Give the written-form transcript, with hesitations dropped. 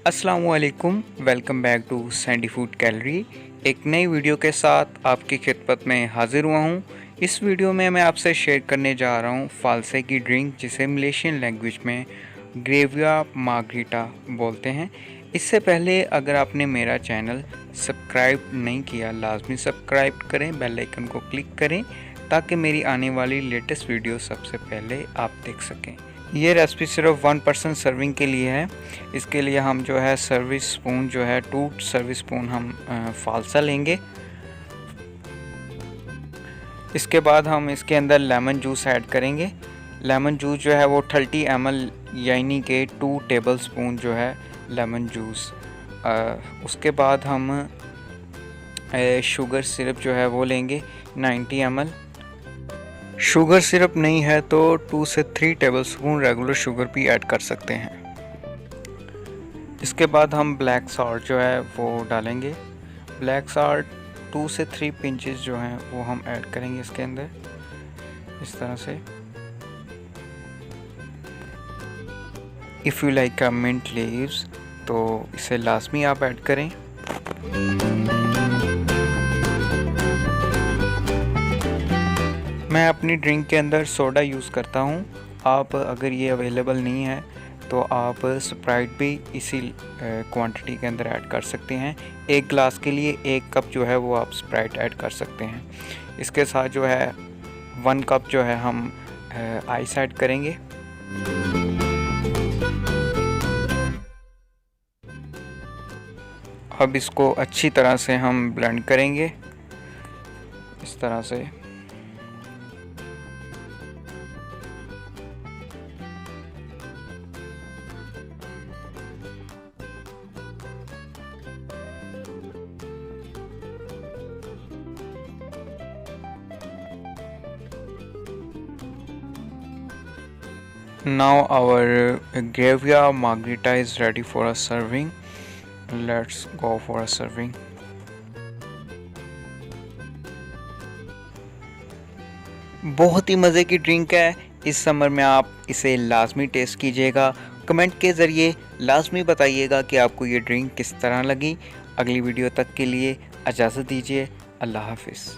अस्सलामुअलैकुम, welcome back to Sandy Food Gallery. एक नई वीडियो के साथ आपकी खिदमत में हाजिर हुआ हूँ। इस वीडियो में मैं आपसे शेयर करने जा रहा हूँ फालसे की ड्रिंक, जिसे मलेशियन लैंग्वेज में ग्रेविया मार्गरीटा बोलते हैं। इससे पहले अगर आपने मेरा चैनल सब्सक्राइब नहीं किया, लाजमी सब्सक्राइब करें, बेल आइकन को क्लिक करें ताकि मेरी आने वाली लेटेस्ट वीडियो सबसे पहले आप देख सकें। ये रेसिपी सिर्फ 1 पर्सन सर्विंग के लिए है। इसके लिए हम जो है सर्विस स्पून जो है 2 सर्विस स्पून हम फालसा लेंगे। इसके बाद हम इसके अंदर लेमन जूस ऐड करेंगे। लेमन जूस जो है वो 30 ml यानी कि 2 टेबल स्पून जो है लेमन जूस। उसके बाद हम शुगर सिरप जो है वो लेंगे 90 ml। शुगर सिरप नहीं है तो 2 से 3 टेबल स्पून रेगुलर शुगर भी ऐड कर सकते हैं। इसके बाद हम ब्लैक सॉल्ट जो है वो डालेंगे। ब्लैक सॉल्ट 2 से 3 पिंचेस जो हैं वो हम ऐड करेंगे इसके अंदर, इस तरह से। If you like mint leaves तो इसे लाजमी आप ऐड करें। मैं अपनी ड्रिंक के अंदर सोडा यूज़ करता हूँ। आप अगर ये अवेलेबल नहीं है तो आप स्प्राइट भी इसी क्वांटिटी के अंदर ऐड कर सकते हैं। 1 गिलास के लिए 1 कप जो है वो आप स्प्राइट ऐड कर सकते हैं। इसके साथ जो है 1 कप जो है हम आइस ऐड करेंगे। अब इसको अच्छी तरह से हम ब्लेंड करेंगे, इस तरह से। Now our Gravia Margherita is ready for a serving. Let's go for a serving. बहुत ही मज़े की ड्रिंक है। इस समर में आप इसे लाजमी टेस्ट कीजिएगा। कमेंट के ज़रिए लाजमी बताइएगा कि आपको ये ड्रिंक किस तरह लगी। अगली वीडियो तक के लिए इजाज़त दीजिए। अल्लाह हाफिज़।